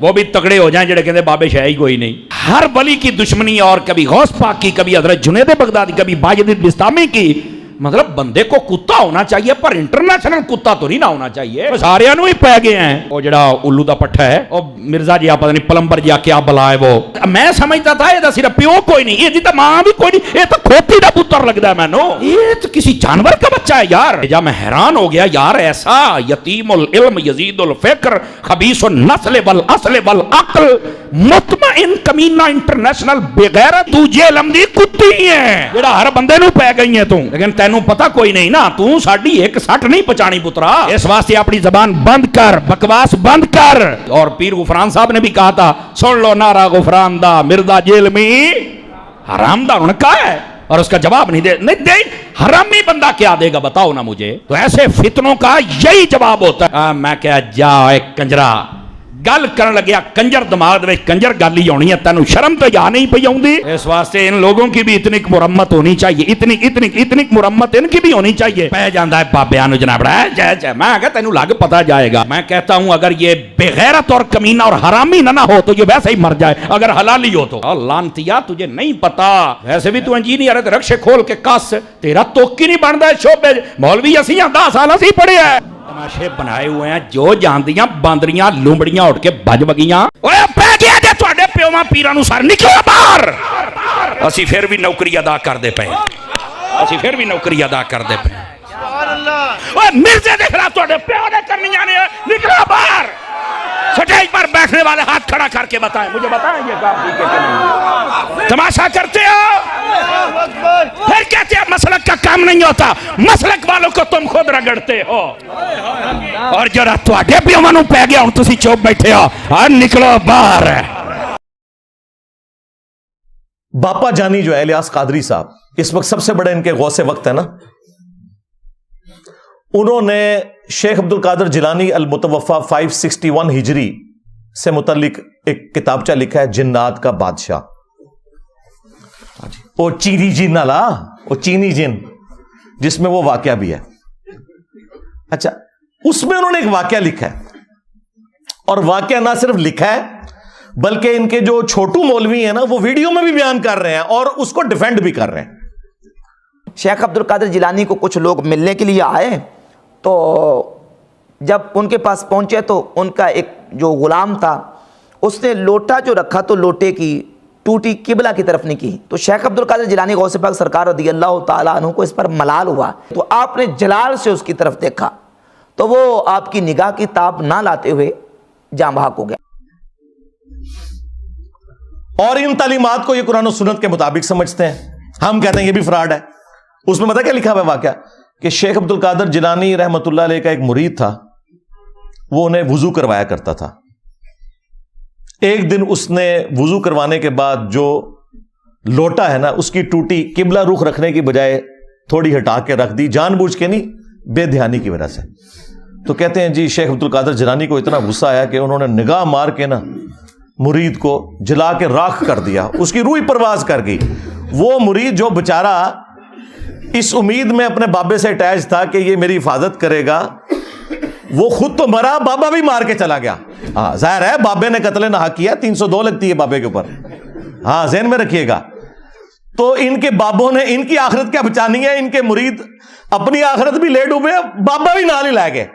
وہ بھی تگڑے ہو جائیں جڑے کہتے بابے شاہ ہی کوئی نہیں. ہر ولی کی دشمنی اور کبھی غوث پاک کی, کبھی حضرت جنید بغدادی, کبھی باجد بستامی کی. مطلب بندے کو کتا ہونا چاہیے پر انٹرنیشنل کتا تو نہیں نہ ہونا چاہیے. سارے انہوں ہی پہ گئے ہیں. وہ جڑا الو دا پٹھا ہے وہ مرزا جی پتہ نہیں پلمبر جی کیا بلا ہے وہ. میں سمجھتا تھا یہ صرف پیو کوئی نہیں, یہ تو ماں بھی کوئی نہیں, یہ تو کھوتی دا پتر لگتا ہے مینو. یہ تو کسی جانور کا بچہ ہے یار. جب میں حیران ہو گیا یار, ایسا یتیم العلم یزید الفکر خبیث النسل والاصل والعقل مطمئن کمینہ انٹرنیشنل بغیرت تجھے علم دی کتی ہے جڑا ہر بندے نو پہ گئی ہے. تم لیکن تینوں پتہ کوئی نہیں نا, تو ساڑی ایک سٹ نہیں پچانی پترا. اس واسطے اپنی زبان بند کر, بکواس بند کر. اور پیر غفران صاحب نے بھی کہا تھا, سن لو نعرہ غفران دا, مرزا جیل میں حرام دا ان کا ہے. اور اس کا جواب نہیں دے حرامی بندہ کیا دے گا بتاؤ نا مجھے. تو ایسے فتنوں کا یہی جواب ہوتا ہے. میں کہا جا ایک کنجرا گل کرن لگیا, کنجر دماغ میں کنجر گل ہی ہونی ہے, تینوں شرم تو یا نہیں پئی آؤندی. اس واسطے ان لوگوں کی بھی اتنی مرمت ہونی چاہیے, اتنی مرمت ان کی بھی ہونی چاہیے. پہ جاندہ ہے بابیاں نو جناب جے میں کہتا تینوں لگ پتہ جائے گا. میں کہتا ہوں اگر یہ بغیرت اور کمینہ اور حرامی نہ ہو تو یہ ویسے ہی مر جائے, اگر حلالی ہو تو. لانتیا تجھے نہیں پتا, ویسے بھی تو انجینئر ہے, رکشے کھول کے کس, تیرا توکی نہیں بنتا ہے شعبے. مولوی اسیاں 10 سال اسی پڑھے ہیں, تماشے بنائے ہوئے ہیں, جو جاندیاں باندریاں لومڑیاں اٹھ کے بج بگیاں. اوے پہ گیا جے تواڈے پیواں پیراں نو سر نکلو باہر. اسی پھر بھی نوکری ادا کر دے پے, اسی پھر بھی نوکری ادا کر دے پے. اوے مرزے دے خلاف تواڈے پیو نے کرنیاں نے, نکلو باہر. سٹیج پر بیٹھنے والے ہاتھ کھڑا کر کے بتائیں, مجھے بتائیں یہ کام ٹھیک ہے کہ نہیں. تماشا کرتے ہو, پھر کہتے ہیں مسلک کا کام نہیں ہوتا. مسلک والوں کو تم خود رگڑتے ہو. اور جو تواڈے پیواں نو پے گیا ہن تسی چوپ بیٹھے ہو, اور نکلو باہر. باپا جانی جو ہے الیاس قادری صاحب, اس وقت سب سے بڑے ان کے غوث وقت ہے نا, انہوں نے شیخ عبد القادر جیلانی المتوفا 561 ہجری سے متعلق ایک کتابچہ لکھا ہے, جنات کا بادشاہ. وہ چینی جن نالا, وہ چینی جن جس میں وہ واقعہ بھی ہے. اچھا, اس میں انہوں نے ایک واقعہ لکھا ہے, اور واقعہ نہ صرف لکھا ہے بلکہ ان کے جو چھوٹو مولوی ہیں نا وہ ویڈیو میں بھی بیان کر رہے ہیں اور اس کو ڈیفینڈ بھی کر رہے ہیں. شیخ عبد القادر جیلانی کو کچھ لوگ ملنے کے لیے آئے, تو جب ان کے پاس پہنچے تو ان کا ایک جو غلام تھا اس نے لوٹا جو رکھا تو لوٹے کی ٹوٹی قبلہ کی طرف نہیں کی. تو شیخ عبد القادر جیلانی غوث پاک سرکار رضی اللہ تعالیٰ عنہ کو اس پر ملال ہوا, تو آپ نے جلال سے اس کی طرف دیکھا تو وہ آپ کی نگاہ کی تاب نہ لاتے ہوئے جاں بحق ہو گیا. اور ان تعلیمات کو یہ قرآن و سنت کے مطابق سمجھتے ہیں. ہم کہتے ہیں یہ بھی فراڈ ہے. اس میں پتہ کیا لکھا ہوا ہے واقعہ, کہ شیخ عبد القادر جیلانی رحمۃ اللہ علیہ کا ایک مرید تھا, وہ انہیں وضو کروایا کرتا تھا. ایک دن اس نے وضو کروانے کے بعد جو لوٹا ہے نا اس کی ٹوٹی قبلہ رخ رکھنے کی بجائے تھوڑی ہٹا کے رکھ دی, جان بوجھ کے نہیں, بے دھیانی کی وجہ سے. تو کہتے ہیں جی شیخ عبد القادر جیلانی کو اتنا غصہ آیا کہ انہوں نے نگاہ مار کے نا مرید کو جلا کے راکھ کر دیا, اس کی روح پرواز کر گئی. وہ مرید جو بیچارہ اس امید میں اپنے بابے سے اٹیچ تھا کہ یہ میری حفاظت کرے گا, وہ خود تو مرا, بابا بھی مار کے چلا گیا. ہاں ظاہر ہے بابے نے قتل ناحق کیا, 302 لگتی ہے بابے کے اوپر, ہاں ذہن میں رکھیے گا. تو ان کے بابوں نے ان کی آخرت کیا بچانی ہے, ان کے مرید اپنی آخرت بھی لے ڈوبے, بابا بھی نال ہی لائے گئے.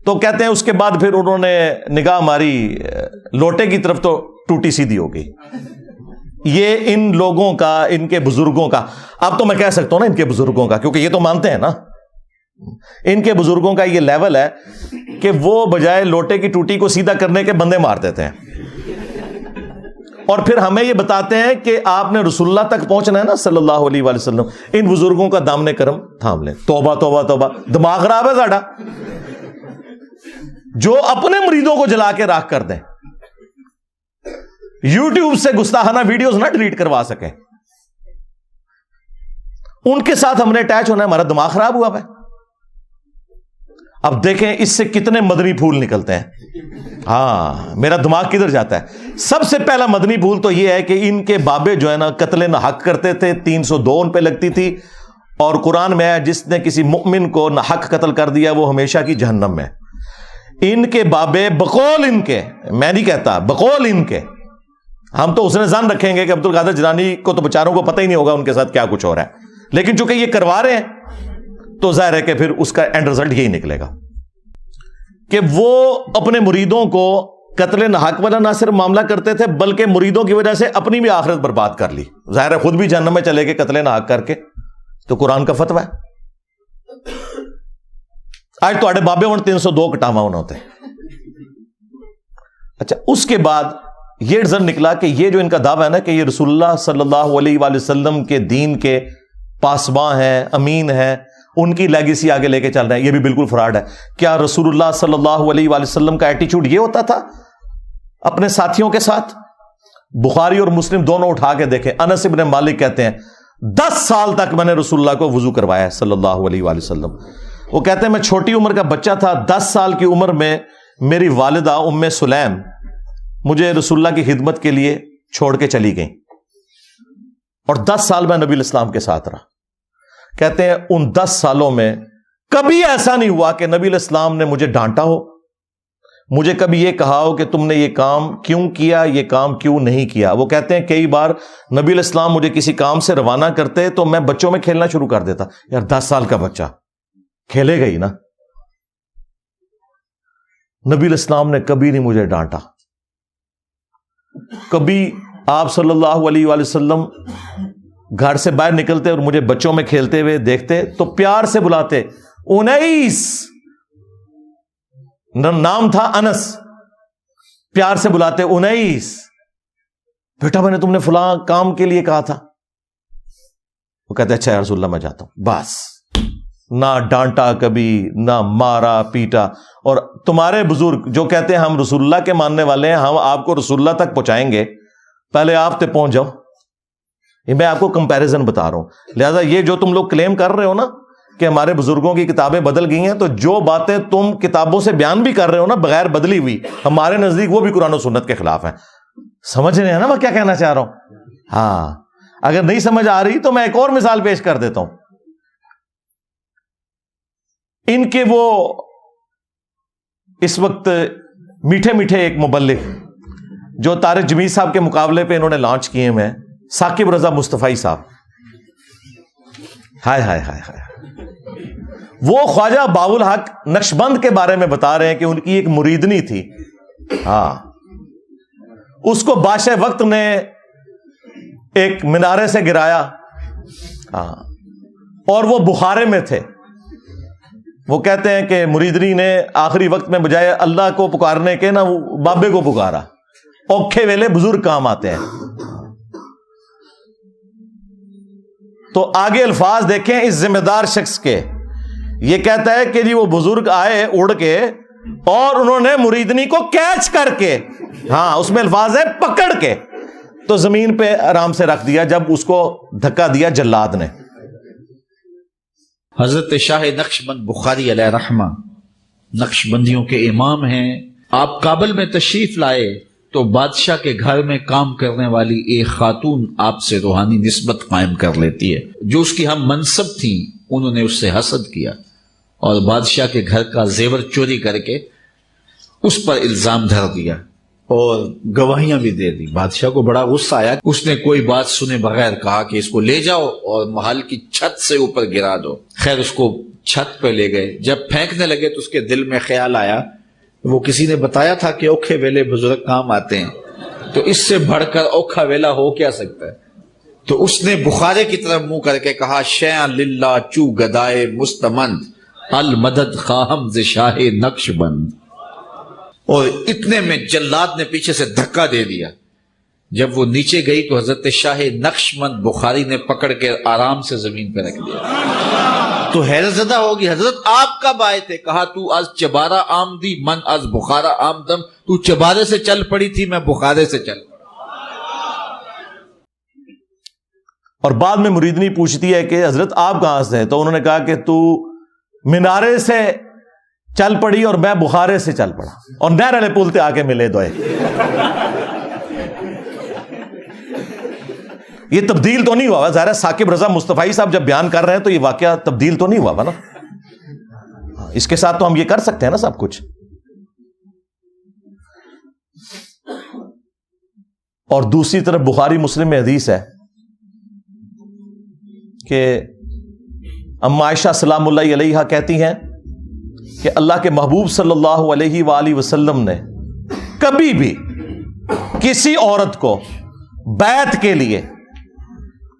تو کہتے ہیں اس کے بعد پھر انہوں نے نگاہ ماری لوٹے کی طرف تو ٹوٹی سیدھی ہو گئی. یہ ان لوگوں کا, ان کے بزرگوں کا, اب تو میں کہہ سکتا ہوں نا ان کے بزرگوں کا, کیونکہ یہ تو مانتے ہیں نا, ان کے بزرگوں کا یہ لیول ہے کہ وہ بجائے لوٹے کی ٹوٹی کو سیدھا کرنے کے بندے مار دیتے ہیں, اور پھر ہمیں یہ بتاتے ہیں کہ آپ نے رسول اللہ تک پہنچنا ہے نا صلی اللہ علیہ وآلہ وسلم, ان بزرگوں کا دامن کرم تھام لیں. توبہ توبہ توبہ, دماغ خراب ہے ساڈا, جو اپنے مریدوں کو جلا کے راکھ کر دیں, یوٹیوب سے گستاخانہ ویڈیوز نہ ڈیلیٹ کروا سکیں, ان کے ساتھ ہم نے اٹیچ ہونا ہے, ہمارا دماغ خراب ہوا ہے. اب دیکھیں اس سے کتنے مدنی پھول نکلتے ہیں. ہاں میرا دماغ کدھر جاتا ہے. سب سے پہلا مدنی پھول تو یہ ہے کہ ان کے بابے جو ہے نا قتل ناحق کرتے تھے, 302 ان پہ لگتی تھی, اور قرآن میں ہے جس نے کسی مؤمن کو ناحق قتل کر دیا وہ ہمیشہ کی جہنم میں. ان کے بابے بقول ان کے، میں نہیں کہتا، بقول ان کے، ہم تو حسن ظن رکھیں گے کہ عبد القادر جیلانی کو تو بیچاروں کو پتہ ہی نہیں ہوگا ان کے ساتھ کیا کچھ ہو رہا ہے، لیکن چونکہ یہ کروا رہے ہیں تو ظاہر ہے کہ پھر اس کا اینڈ رزلٹ یہی نکلے گا کہ وہ اپنے مریدوں کو قتل ناحق والا نہ صرف معاملہ کرتے تھے بلکہ مریدوں کی وجہ سے اپنی بھی آخرت برباد کر لی. ظاہر ہے خود بھی جہنم میں چلے گئے قتل ناحق کر کے، تو قرآن کا فتویٰ ہے. آج تو آڑے بابے ہوں 302 کٹاوا ہونا ہوتے ہیں. اچھا، اس کے بعد یہ رزلٹ نکلا کہ یہ جو ان کا دعویٰ ہے نا کہ یہ رسول اللہ صلی اللہ علیہ وآلہ وسلم کے دین کے پاسباں ہیں، امین ہیں، ان کی لیگیسی آگے لے کے چل رہے ہیں، یہ بھی بالکل فراڈ ہے. کیا رسول اللہ صلی اللہ علیہ وآلہ وسلم کا ایٹیچیوڈ یہ ہوتا تھا اپنے ساتھیوں کے ساتھ؟ بخاری اور مسلم دونوں اٹھا کے دیکھیں. انس ابن مالک کہتے ہیں 10 سال تک میں نے رسول اللہ کو وضو کروایا ہے صلی اللہ علیہ وآلہ وسلم. وہ کہتے ہیں میں چھوٹی عمر کا بچہ تھا، 10 سال کی عمر میں میری والدہ ام سلیم مجھے رسول اللہ کی خدمت کے لیے چھوڑ کے چلی گئیں، اور 10 سال میں نبی الاسلام کے ساتھ رہا. کہتے ہیں ان 10 سالوں میں کبھی ایسا نہیں ہوا کہ نبی الاسلام نے مجھے ڈانٹا ہو، مجھے کبھی یہ کہا ہو کہ تم نے یہ کام کیوں کیا، یہ کام کیوں نہیں کیا. وہ کہتے ہیں کئی بار نبی الاسلام مجھے کسی کام سے روانہ کرتے تو میں بچوں میں کھیلنا شروع کر دیتا. یار 10 سال کا بچہ کھیلے گا ہی نا. نبی الاسلام نے کبھی نہیں مجھے ڈانٹا. کبھی آپ صلی اللہ علیہ وآلہ وسلم گھر سے باہر نکلتے اور مجھے بچوں میں کھیلتے ہوئے دیکھتے تو پیار سے بلاتے، انیس، نام تھا انس، پیار سے بلاتے، انیس بیٹا میں نے تم نے فلاں کام کے لیے کہا تھا. وہ کہتے اچھا یا رسول اللہ میں جاتا ہوں. بس نہ ڈانٹا کبھی، نہ مارا پیٹا. اور تمہارے بزرگ جو کہتے ہیں ہم رسول اللہ کے ماننے والے ہیں، ہم آپ کو رسول اللہ تک پہنچائیں گے، پہلے آپ تک پہنچ جاؤ. یہ میں آپ کو کمپیریزن بتا رہا ہوں. لہذا یہ جو تم لوگ کلیم کر رہے ہو نا کہ ہمارے بزرگوں کی کتابیں بدل گئی ہیں، تو جو باتیں تم کتابوں سے بیان بھی کر رہے ہو نا بغیر بدلی ہوئی، ہمارے نزدیک وہ بھی قرآن و سنت کے خلاف ہیں. سمجھ رہے ہیں نا میں کیا کہنا چاہ رہا ہوں؟ ہاں، اگر نہیں سمجھ آ رہی تو میں ایک اور مثال پیش کر دیتا ہوں. ان کے وہ اس وقت میٹھے میٹھے ایک مبلغ جو طارق جمیل صاحب کے مقابلے پہ انہوں نے لانچ کیے ہیں، ثاقب رضا مصطفی صاحب، ہائے ہائے ہائے ہائے، وہ خواجہ باول حق نقشبند کے بارے میں بتا رہے ہیں کہ ان کی ایک مریدنی تھی. ہاں، اس کو بادشاہ وقت نے ایک مینارے سے گرایا. ہاں، اور وہ بخارے میں تھے. وہ کہتے ہیں کہ مریدنی نے آخری وقت میں بجائے اللہ کو پکارنے کے نا وہ بابے کو پکارا. اوکھے ویلے بزرگ کام آتے ہیں. تو آگے الفاظ دیکھیں اس ذمہ دار شخص کے. یہ کہتا ہے کہ جی وہ بزرگ آئے اڑ کے اور انہوں نے مریدنی کو کیچ کر کے، ہاں اس میں الفاظ ہے پکڑ کے، تو زمین پہ آرام سے رکھ دیا جب اس کو دھکا دیا جلاد نے. حضرت شاہ نقشبند بخاری علیہ رحمہ نقشبندیوں کے امام ہیں. آپ کابل میں تشریف لائے تو بادشاہ کے گھر میں کام کرنے والی ایک خاتون آپ سے روحانی نسبت قائم کر لیتی ہے. جو اس کی ہم منصب تھیں انہوں نے اس سے حسد کیا اور بادشاہ کے گھر کا زیور چوری کر کے اس پر الزام دھر دیا اور گواہیاں بھی دے دی. بادشاہ کو بڑا غصہ آیا. اس نے کوئی بات سنے بغیر کہا کہ اس کو لے جاؤ اور محل کی چھت سے اوپر گرا دو. خیر اس کو چھت پہ لے گئے. جب پھینکنے لگے تو اس کے دل میں خیال آیا، وہ کسی نے بتایا تھا کہ اوکھے ویلے بزرگ کام آتے ہیں، تو اس سے بڑھ کر اوکھا ویلا ہو کیا سکتا ہے. تو اس نے بخارے کی طرف منہ کر کے کہا، شیعہ للہ چو گدائے مستمند المدد خواہم ز شاہ نقش بند. اور اتنے میں جلاد نے پیچھے سے دھکا دے دیا. جب وہ نیچے گئی تو حضرت شاہ نقشبند بخاری نے پکڑ کے آرام سے زمین پہ رکھ دیا. تو حیرت زدہ ہوگی، حضرت آپ کب آئے تھے؟ کہا تو از چبارہ آمدی من از بخارا آمدم. تو چبارے سے چل پڑی تھی، میں بخارے سے چل پڑا. اور بعد میں مریدنی پوچھتی ہے کہ حضرت آپ کہاں سے؟ تو انہوں نے کہا کہ تو مینارے سے چل پڑی اور میں بخارے سے چل پڑا، اور نہر والے پل تے آ کے ملے دوئے. یہ تبدیل تو نہیں ہوا. ظاہر ہے ثاقب رضا مصطفی صاحب جب بیان کر رہے ہیں تو یہ واقعہ تبدیل تو نہیں ہوا نا. اس کے ساتھ تو ہم یہ کر سکتے ہیں نا سب کچھ. اور دوسری طرف بخاری مسلم میں حدیث ہے کہ اما عائشہ سلام اللہ علیہا کہتی ہیں کہ اللہ کے محبوب صلی اللہ علیہ وآلہ وسلم نے کبھی بھی کسی عورت کو بیعت کے لیے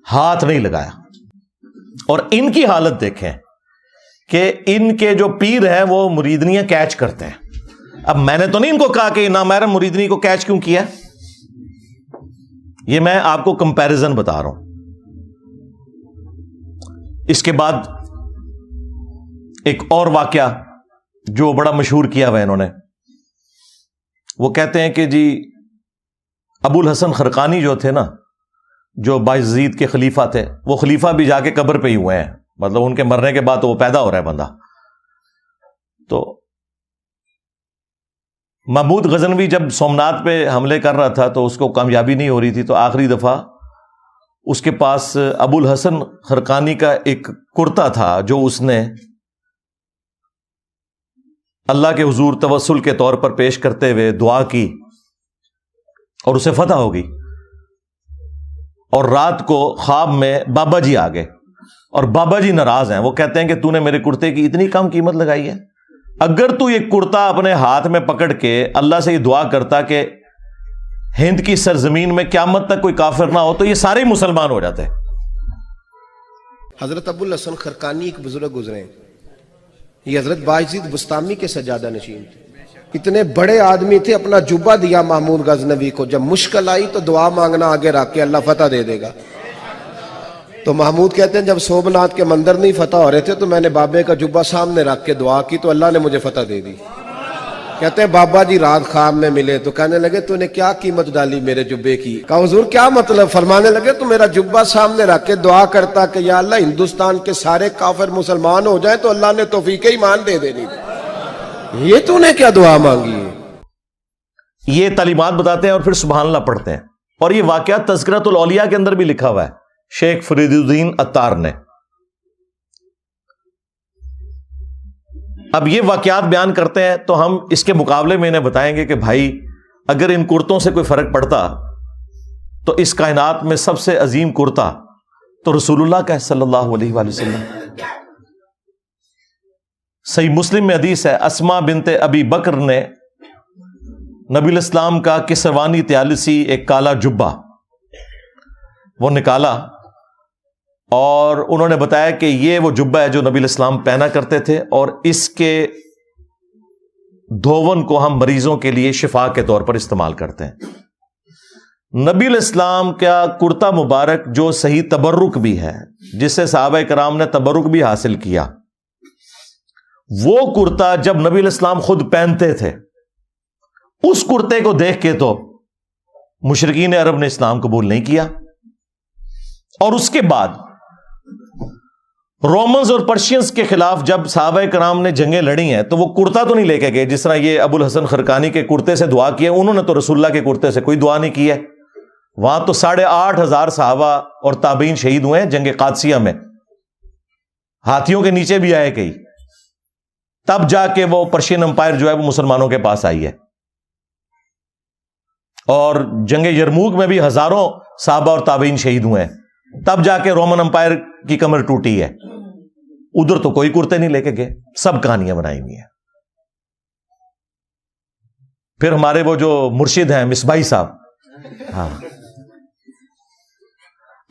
ہاتھ نہیں لگایا. اور ان کی حالت دیکھیں کہ ان کے جو پیر ہیں وہ مریدنیاں کیچ کرتے ہیں. اب میں نے تو نہیں ان کو کہا کہ نامحرم مریدنی کو کیچ کیوں کیا، یہ میں آپ کو کمپیریزن بتا رہا ہوں. اس کے بعد ایک اور واقعہ جو بڑا مشہور کیا ہوا انہوں نے، وہ کہتے ہیں کہ جی ابو الحسن خرقانی جو تھے نا، جو بایزید کے خلیفہ تھے، وہ خلیفہ بھی جا کے قبر پہ ہی ہوئے ہیں، مطلب ان کے مرنے کے بعد تو وہ پیدا ہو رہا ہے بندہ. تو محمود غزنوی جب سومناتھ پہ حملے کر رہا تھا تو اس کو کامیابی نہیں ہو رہی تھی، تو آخری دفعہ اس کے پاس ابو الحسن خرقانی کا ایک کرتا تھا جو اس نے اللہ کے حضور توسل کے طور پر پیش کرتے ہوئے دعا کی اور اسے فتح ہو گئی. اور رات کو خواب میں بابا جی آ گئے اور بابا جی ناراض ہیں. وہ کہتے ہیں کہ تو نے میرے کرتے کی اتنی کم قیمت لگائی ہے، اگر تو یہ کرتا اپنے ہاتھ میں پکڑ کے اللہ سے یہ دعا کرتا کہ ہند کی سرزمین میں قیامت تک کوئی کافر نہ ہو تو یہ سارے ہی مسلمان ہو جاتے. حضرت ابو الحسن خرقانی ایک بزرگ گزرے ہیں، یہ حضرت بایزید بستامی کے سجادہ نشین تھے. اتنے بڑے آدمی تھے، اپنا جبہ دیا محمود غزنوی کو، جب مشکل آئی تو دعا مانگنا آگے رکھ کے اللہ فتح دے دے گا. تو محمود کہتے ہیں جب سومناتھ کے مندر نہیں فتح ہو رہے تھے تو میں نے بابے کا جبہ سامنے رکھ کے دعا کی تو اللہ نے مجھے فتح دے دی. کہتے ہیں بابا جی رات خواب میں ملے تو کہنے لگے تو نے کیا قیمت ڈالی میرے جبے کی؟ کہا حضور کیا مطلب؟ فرمانے لگے تو میرا جبہ سامنے رکھ کے دعا کرتا کہ یا اللہ ہندوستان کے سارے کافر مسلمان ہو جائیں تو اللہ نے توفیق ایمان دے دینی. یہ تو نے کیا دعا مانگی ہے؟ یہ تعلیمات بتاتے ہیں اور پھر سبحان اللہ پڑھتے ہیں. اور یہ واقعہ تذکرۃ الاولیاء کے اندر بھی لکھا ہوا ہے شیخ فرید الدین عطار نے. اب یہ واقعات بیان کرتے ہیں تو ہم اس کے مقابلے میں انہیں بتائیں گے کہ بھائی اگر ان کرتوں سے کوئی فرق پڑتا تو اس کائنات میں سب سے عظیم کرتا تو رسول اللہ کا ہے صلی اللہ علیہ وآلہ وسلم. صحیح مسلم میں حدیث ہے اسما بنت ابی بکر نے نبی الاسلام کا کسروانی طیالسی ایک کالا جبہ وہ نکالا اور انہوں نے بتایا کہ یہ وہ جبہ ہے جو نبی الاسلام پہنا کرتے تھے اور اس کے دھون کو ہم مریضوں کے لیے شفا کے طور پر استعمال کرتے ہیں. نبی الاسلام کا کرتا مبارک جو صحیح تبرک بھی ہے جس سے صحابہ کرام نے تبرک بھی حاصل کیا، وہ کرتا جب نبی الاسلام خود پہنتے تھے اس کرتے کو دیکھ کے تو مشرکین عرب نے اسلام قبول نہیں کیا. اور اس کے بعد رومنز اور پرشینز کے خلاف جب صحابہ کرام نے جنگیں لڑی ہیں تو وہ کرتا تو نہیں لے کے گئے جس طرح یہ ابو الحسن خرقانی کے کرتے سے دعا کی ہے. انہوں نے تو رسول اللہ کے کرتے سے کوئی دعا نہیں کی ہے. وہاں تو 8,500 صحابہ اور تابعین شہید ہوئے ہیں جنگ قادسیہ میں، ہاتھیوں کے نیچے بھی آئے کئی، تب جا کے وہ پرشین امپائر جو ہے وہ مسلمانوں کے پاس آئی ہے. اور جنگ یرموک میں بھی ہزاروں صحابہ اور تابعین شہید ہوئے ہیں، تب جا کے رومن امپائر کی کمر ٹوٹی ہے. ادھر تو کوئی کرتے نہیں لے کے گئے، سب کہانیاں بنائی ہوئی ہیں. پھر ہمارے وہ جو مرشد ہیں مصباحی صاحب، ہاں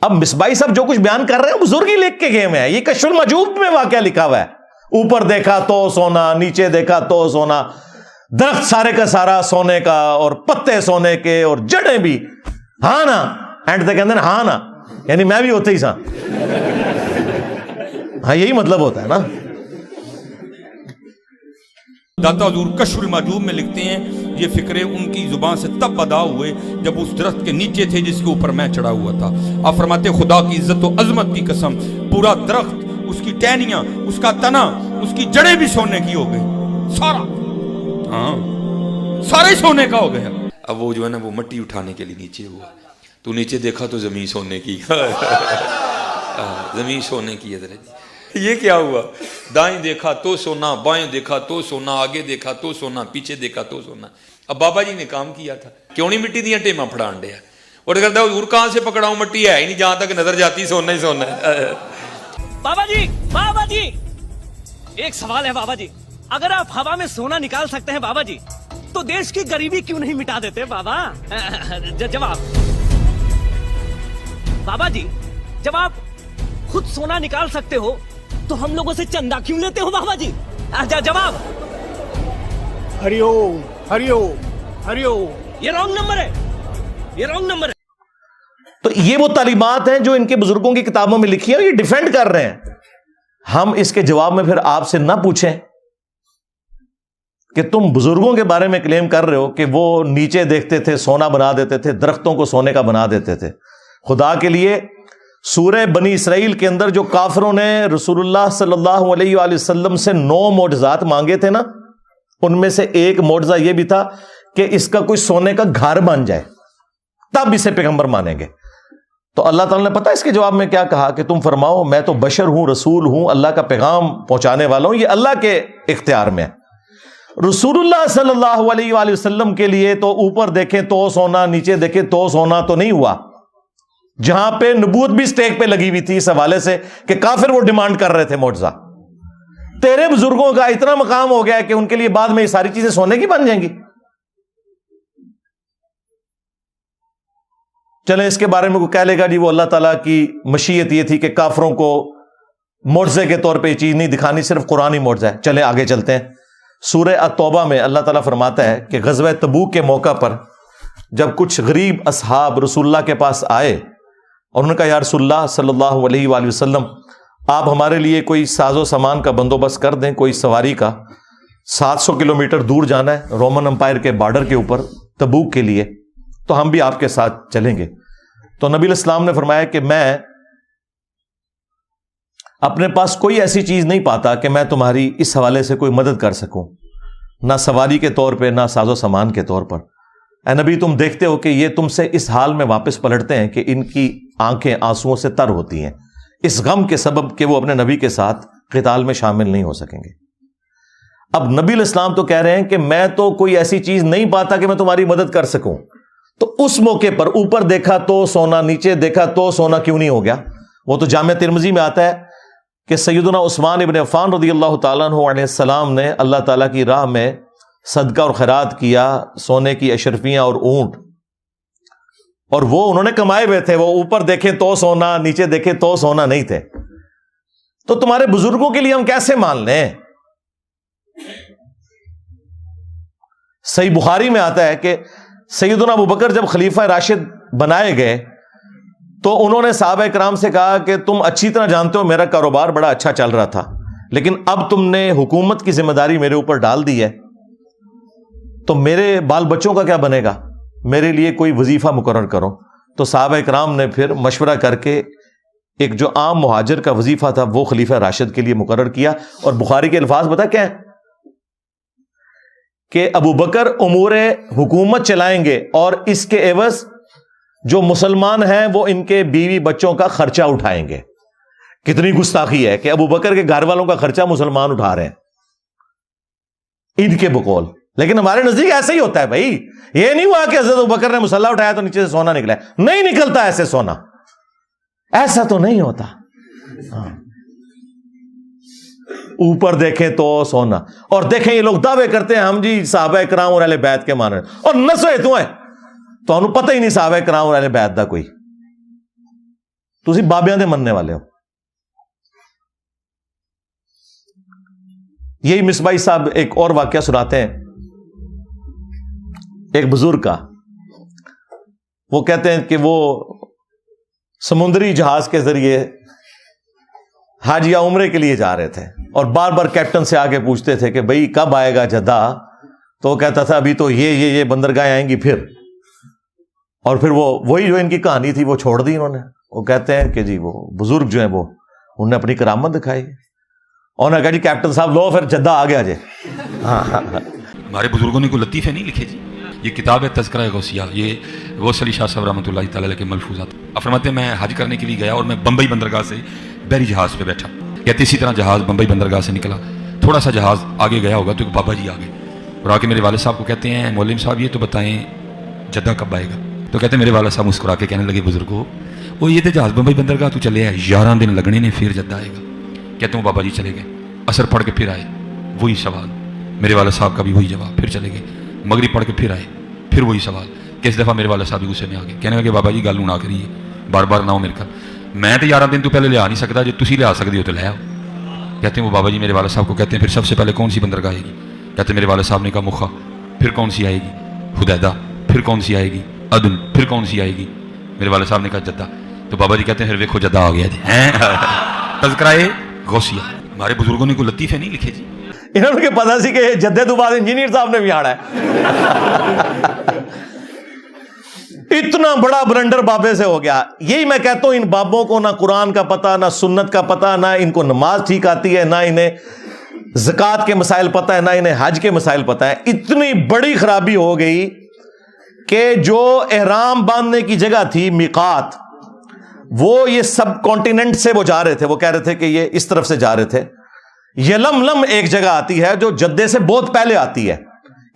اب مصباحی صاحب جو کچھ بیان کر رہے ہیں بزرگ ہی لکھ کے گئے ہوئے ہیں. یہ کشف المجوب میں واقعہ لکھا ہوا ہے، اوپر دیکھا تو سونا، نیچے دیکھا تو سونا، درخت سارے کا سارا سونے کا اور پتے سونے کے اور جڑیں بھی. ہاں نا اینڈ تک کہتے ہیں ہاں نا، یعنی میں بھی ہوتے ہی سا. ہاں یہی مطلب ہوتا ہے نا. داتا حضور کشف المحجوب میں لکھتے ہیں یہ فکرے ان کی زبان سے تب ادا ہوئے جب اس درخت کے نیچے تھے جس کے اوپر میں چڑھا ہوا تھا. آپ فرماتے خدا کی عزت و عظمت کی قسم پورا درخت، اس کی ٹہنیاں، اس کا تنا، اس کی جڑیں بھی سونے کی ہو گئی، سارا، ہاں سارے سونے کا ہو گیا. اب وہ جو ہے نا وہ مٹی اٹھانے کے لیے نیچے ہوا، تو نیچے دیکھا تو زمین سونے کی زمین سونے کی ہے. یہ کیا ہوا؟ دائیں دیکھا تو سونا، بائیں دیکھا تو سونا، آگے دیکھا تو سونا، پیچھے دیکھا تو سونا. اب بابا جی نے کام کیا تھا، کیوں نہیں مٹی دیا ٹیما پھڑان ڈیا. اور کہتا ہے حضور کہاں سے پکڑاؤں, مٹی ہے ہی نہیں, جہاں تک نظر جاتی سونا ہی سونا ہے. بابا جی ایک سوال ہے بابا جی, اگر آپ ہوا میں سونا نکال سکتے ہیں بابا جی تو دیش کی غریبی کیوں نہیں مٹا دیتے بابا؟ جواب بابا جی, جب آپ خود سونا نکال سکتے ہو تو ہم لوگوں سے چندہ کیوں لیتے ہو بابا جی؟ جواب ہری اوم ہری اوم ہری اوم. یہ رانگ نمبر ہے, یہ رانگ نمبر ہے. تو یہ وہ تعلیمات ہیں جو ان کے بزرگوں کی کتابوں میں لکھی ہیں, یہ ڈیفینڈ کر رہے ہیں. ہم اس کے جواب میں پھر آپ سے نہ پوچھیں کہ تم بزرگوں کے بارے میں کلیم کر رہے ہو کہ وہ نیچے دیکھتے تھے سونا بنا دیتے تھے, درختوں کو سونے کا بنا دیتے تھے. خدا کے لیے سورہ بنی اسرائیل کے اندر جو کافروں نے رسول اللہ صلی اللہ علیہ وآلہ وسلم سے 9 معجزات مانگے تھے نا, ان میں سے ایک معجزہ یہ بھی تھا کہ اس کا کوئی سونے کا گھر بن جائے, تب اسے پیغمبر مانیں گے. تو اللہ تعالیٰ نے پتہ اس کے جواب میں کیا کہا کہ تم فرماؤ میں تو بشر ہوں, رسول ہوں, اللہ کا پیغام پہنچانے والا ہوں, یہ اللہ کے اختیار میں ہے. رسول اللہ صلی اللہ علیہ وآلہ وسلم کے لیے تو اوپر دیکھیں تو سونا, نیچے دیکھیں تو سونا تو نہیں ہوا. جہاں پہ نبوت بھی سٹیک پہ لگی ہوئی تھی اس حوالے سے کہ کافر وہ ڈیمانڈ کر رہے تھے معجزہ. تیرے بزرگوں کا اتنا مقام ہو گیا کہ ان کے لیے بعد میں یہ ساری چیزیں سونے کی بن جائیں گی. چلیں اس کے بارے میں کوئی کہہ لے گا جی وہ اللہ تعالیٰ کی مشیت یہ تھی کہ کافروں کو معجزے کے طور پہ یہ چیز نہیں دکھانی, صرف قرآنی معجزہ ہے. چلیں آگے چلتے ہیں. سورہ التوبہ میں اللہ تعالیٰ فرماتا ہے کہ غزوہ تبوک کے موقع پر جب کچھ غریب اصحاب رسول اللہ کے پاس آئے اور انہوں نے کہا یا رسول اللہ صلی اللہ علیہ وآلہ وسلم آپ ہمارے لیے کوئی ساز و سامان کا بندوبست کر دیں, کوئی سواری کا. 700 کلومیٹر دور جانا ہے رومن امپائر کے بارڈر کے اوپر تبوک کے لیے, تو ہم بھی آپ کے ساتھ چلیں گے. تو نبی الاسلام نے فرمایا کہ میں اپنے پاس کوئی ایسی چیز نہیں پاتا کہ میں تمہاری اس حوالے سے کوئی مدد کر سکوں, نہ سواری کے طور پہ نہ ساز و سامان کے طور پر. اے نبی تم دیکھتے ہو کہ یہ تم سے اس حال میں واپس پلٹتے ہیں کہ ان کی آنکھیں آنسوؤں سے تر ہوتی ہیں, اس غم کے سبب کہ وہ اپنے نبی کے ساتھ قتال میں شامل نہیں ہو سکیں گے. اب نبی الاسلام تو کہہ رہے ہیں کہ میں تو کوئی ایسی چیز نہیں پاتا کہ میں تمہاری مدد کر سکوں. تو اس موقع پر اوپر دیکھا تو سونا, نیچے دیکھا تو سونا کیوں نہیں ہو گیا؟ وہ تو جامع ترمذی میں آتا ہے کہ سیدنا عثمان ابن عفان رضی اللہ تعالیٰ عنہ علیہ السلام نے اللہ تعالیٰ کی راہ میں صدقہ اور خیرات کیا, سونے کی اشرفیاں اور اونٹ, اور وہ انہوں نے کمائے ہوئے تھے. وہ اوپر دیکھیں تو سونا, نیچے دیکھیں تو سونا نہیں تھے. تو تمہارے بزرگوں کے لیے ہم کیسے مان لیں؟ صحیح بخاری میں آتا ہے کہ سیدنا ابو بکر جب خلیفہ راشد بنائے گئے تو انہوں نے صحابہ کرام سے کہا کہ تم اچھی طرح جانتے ہو میرا کاروبار بڑا اچھا چل رہا تھا, لیکن اب تم نے حکومت کی ذمہ داری میرے اوپر ڈال دی ہے, تو میرے بال بچوں کا کیا بنے گا؟ میرے لیے کوئی وظیفہ مقرر کرو. تو صحابہ کرام نے پھر مشورہ کر کے ایک جو عام مہاجر کا وظیفہ تھا وہ خلیفہ راشد کے لیے مقرر کیا. اور بخاری کے الفاظ بتا کیا ہے کہ ابو بکر امور حکومت چلائیں گے اور اس کے عوض جو مسلمان ہیں وہ ان کے بیوی بچوں کا خرچہ اٹھائیں گے. کتنی گستاخی ہے کہ ابو بکر کے گھر والوں کا خرچہ مسلمان اٹھا رہے ہیں ان کے بقول. لیکن ہمارے نزدیک ایسا ہی ہوتا ہے بھائی. یہ نہیں ہوا کہ حضرت ابو بکر نے مسلح اٹھایا تو نیچے سے سونا نکلا, نہیں نکلتا ایسے سونا, ایسا تو نہیں ہوتا. اوپر دیکھیں تو سونا, اور دیکھیں یہ لوگ دعوے کرتے ہیں ہم جی صحابہ کرام اور اہل بیت کے ماننے, اور نسوے تو ہیں تو انہوں پتہ ہی نہیں صحابہ کرام اور اہل بیت دا کوئی, تسی بابیاں دے مننے والے ہو. یہی مصباحی صاحب ایک اور واقعہ سناتے ہیں ایک بزرگ کا. وہ کہتے ہیں کہ وہ سمندری جہاز کے ذریعے حج یا عمرے کے لیے جا رہے تھے اور بار بار کیپٹن سے آگے پوچھتے تھے کہ بھئی کب آئے گا جدہ, تو وہ کہتا تھا ابھی تو یہ بندرگاہیں آئیں گی پھر, اور پھر وہی جو ان کی کہانی تھی وہ چھوڑ دی انہوں نے. وہ کہتے ہیں کہ جی وہ بزرگ جو ہیں وہ انہوں نے اپنی کرامت دکھائی, اور نے کہا جی کیپٹن صاحب لو پھر جدہ آ گیا جی. ہمارے بزرگوں نے کوئی لطیفے نہیں لکھے جی. یہ کتاب ہے تذکرہ غوثیہ, یہ غوث علی شاہ صاحب رحمۃ اللہ تعالی علیہ کے ملفوظات. آپ فرماتے ہیں میں حج کرنے کے لیے گیا اور میں بمبئی بندرگاہ سے بحری جہاز پہ بیٹھا. کہتے اسی طرح جہاز بمبئی بندرگاہ سے نکلا, تھوڑا سا جہاز آگے گیا ہوگا تو ایک بابا جی آ گئے اور آ کے میرے والد صاحب کو کہتے ہیں مولوی صاحب یہ تو بتائیں جدہ کب آئے گا. تو کہتے ہیں میرے والد صاحب مسکرا کے کہنے لگے بزرگوں وہ یہ تو جہاز بمبئی بندرگاہ تو چلے آئے 11 دن لگنے نے پھر جدہ آئے گا. کہتے ہیں بابا جی چلے گئے, عصر پڑھ کے پھر آئے, وہی سوال. میرے والد صاحب کا بھی وہی جواب, پھر چلے گئے, مغرب پڑھ کے پھر آئے, پھر وہی سوال. کس دفعہ میرے والد صاحب بھی غصے میں آ گئے, کہنے لگے بابا جی گل نہ کریے, بار بار نہ ہو میرے گھر, میں تو 11 دن تو پہلے لیا نہیں سکتا, جو تسی لیا سکتے ہو تو لے آؤ. کہتے ہیں وہ بابا جی میرے والد صاحب کو کہتے ہیں پھر سب سے پہلے کون سی بندرگاہ آئے گی؟ کہتے ہیں میرے والد صاحب نے کہا مخا. پھر کون سی آئے گی؟ حدیدہ. پھر کون سی آئے گی؟ عدن. پھر کون سی آئے گی؟ میرے والد صاحب نے کہا جدہ. تو بابا جی کہتے ہیں پھر ویکھو جدہ آ گیا جی. تذکرہ غوثیہ. ہمارے بزرگوں نے کوئی لطیفے نہیں لکھے جی. انہوں نے پتا سی کہ جدے تو بعد انجینئر صاحب نے بھی آنا ہے. اتنا بڑا بلنڈر بابے سے ہو گیا. یہی میں کہتا ہوں ان بابوں کو نہ قرآن کا پتہ, نہ سنت کا پتہ, نہ ان کو نماز ٹھیک آتی ہے, نہ انہیں زکوٰۃ کے مسائل پتہ ہے, نہ انہیں حج کے مسائل پتہ ہے. اتنی بڑی خرابی ہو گئی کہ جو احرام باندھنے کی جگہ تھی میقات, وہ یہ سب کانٹیننٹ سے وہ جا رہے تھے, وہ کہہ رہے تھے کہ یہ اس طرف سے جا رہے تھے. یلملم ایک جگہ آتی ہے جو جدے سے بہت پہلے آتی ہے.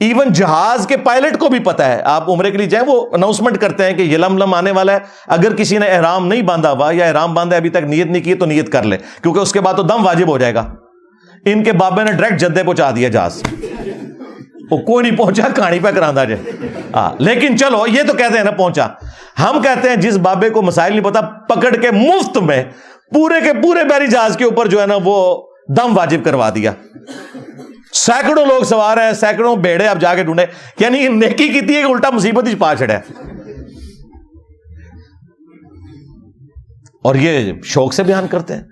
ایون جہاز کے پائلٹ کو بھی پتا ہے, آپ عمرے کے لیے جائیں وہ اناؤنسمنٹ کرتے ہیں کہ یلملم آنے والا ہے, اگر کسی نے احرام نہیں باندھا ہوا یا احرام باندھا ابھی تک نیت نہیں کی تو نیت کر لے, کیونکہ اس کے بعد تو دم واجب ہو جائے گا. ان کے بابے نے ڈائریکٹ جدے پہنچا دیا جہاز, وہ کوئی نہیں پہنچا, کہانی پہ کراندہ جائے. لیکن چلو یہ تو کہتے ہیں نا پہنچا. ہم کہتے ہیں جس بابے کو مسائل نہیں پتا, پکڑ کے مفت میں پورے کے پورے بحری جہاز کے اوپر جو ہے نا وہ دم واجب کروا دیا. سینکڑوں لوگ سوار ہیں, سینکڑوں بیڑے آپ جا کے ڈھونڈے, یعنی نیکی کی تھی کہ الٹا مصیبت ہی پا چھڑا. اور یہ شوق سے بیان کرتے ہیں,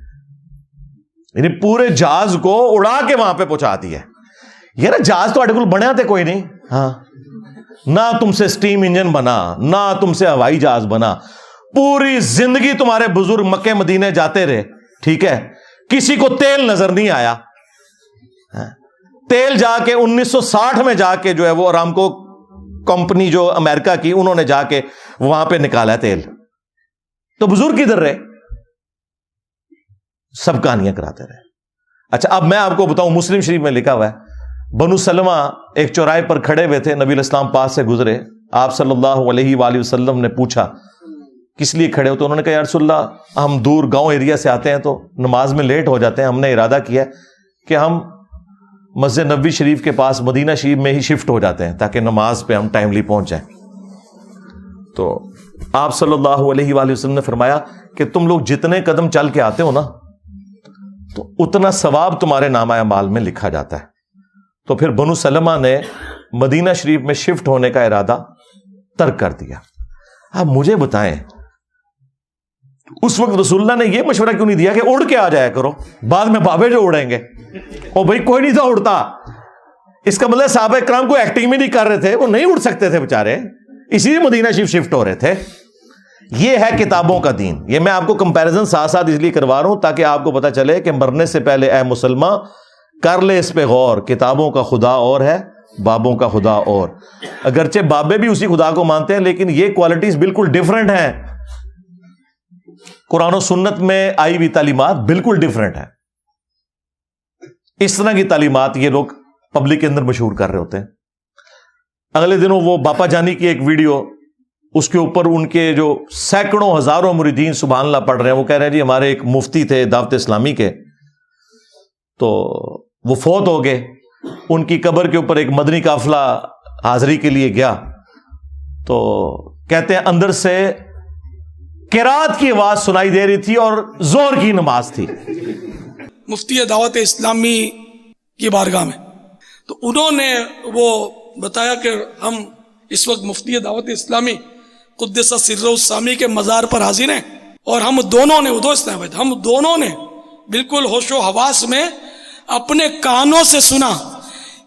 یعنی پورے جہاز کو اڑا کے وہاں پہ پہنچا دیا. یہ نا جہاز تو اٹکل بنیا تھے کوئی نہیں, ہاں نہ تم سے سٹیم انجن بنا, نہ تم سے ہوائی جہاز بنا. پوری زندگی تمہارے بزرگ مکے مدینے جاتے رہے, ٹھیک ہے, کسی کو تیل نظر نہیں آیا. تیل جا کے 1960 میں جا کے جو ہے وہ ارامکو کمپنی جو امریکہ کی, انہوں نے جا کے وہاں پہ نکالا تیل. تو بزرگ کدھر رہے؟ سب کہانیاں کراتے رہے. اچھا اب میں آپ کو بتاؤں, مسلم شریف میں لکھا ہوا ہے, بنو سلمہ ایک چوراہے پر کھڑے ہوئے تھے, نبی علیہ السلام پاس سے گزرے, آپ صلی اللہ علیہ وآلہ وسلم نے پوچھا کس لیے کھڑے ہو؟ تو انہوں نے کہا یا رسول اللہ ہم دور گاؤں ایریا سے آتے ہیں تو نماز میں لیٹ ہو جاتے ہیں, ہم نے ارادہ کیا کہ ہم مسجد نبوی شریف کے پاس مدینہ شریف میں ہی شفٹ ہو جاتے ہیں تاکہ نماز پہ ہم ٹائملی پہنچ جائیں. تو آپ صلی اللہ علیہ وآلہ وسلم نے فرمایا کہ تم لوگ جتنے قدم چل کے آتے ہو نا تو اتنا ثواب تمہارے نامہ اعمال میں لکھا جاتا ہے. تو پھر بنو سلمہ نے مدینہ شریف میں شفٹ ہونے کا ارادہ ترک کر دیا. اب مجھے بتائیں اس وقت رسول اللہ نے یہ مشورہ کیوں نہیں دیا کہ اڑ کے آ جایا کرو, بعد میں بابے جو اڑیں گے. او بھائی کوئی نہیں تھا اڑتا, اس کا مطلب صحابہ کرام کو ایکٹنگ میں نہیں کر رہے تھے, وہ نہیں اڑ سکتے تھے بےچارے, اسی لیے مدینہ شریف شفٹ ہو رہے تھے. یہ ہے کتابوں کا دین. یہ میں آپ کو کمپیریزن ساتھ ساتھ اس لیے کروا رہا ہوں تاکہ آپ کو پتا چلے کہ مرنے سے پہلے اے مسلمان کر لے اس پہ غور, کتابوں کا خدا اور ہے, بابوں کا خدا اور. اگرچہ بابے بھی اسی خدا کو مانتے ہیں لیکن یہ کوالٹیز بالکل ڈیفرنٹ ہیں. قرآن و سنت میں آئی ہوئی تعلیمات بالکل ڈیفرنٹ ہیں. اس طرح کی تعلیمات یہ لوگ پبلک کے اندر مشہور کر رہے ہوتے ہیں. اگلے دنوں وہ باپا جانی کی ایک ویڈیو, اس کے اوپر ان کے جو سینکڑوں ہزاروں مریدین سبحان اللہ پڑھ رہے ہیں, وہ کہہ رہے ہیں جی ہمارے ایک مفتی تھے دعوت اسلامی کے, تو وہ فوت ہو گئے, ان کی قبر کے اوپر ایک مدنی قافلہ حاضری کے لیے گیا, تو کہتے ہیں اندر سے قرات کی آواز سنائی دے رہی تھی اور زہر کی نماز تھی. مفتی دعوت اسلامی کی بارگاہ میں, تو انہوں نے وہ بتایا کہ ہم اس وقت مفتی دعوت اسلامی قدس سر السامی کے مزار پر حاضر ہیں, اور ہم دونوں نے ہم دونوں نے بالکل ہوش و حواس میں اپنے کانوں سے سنا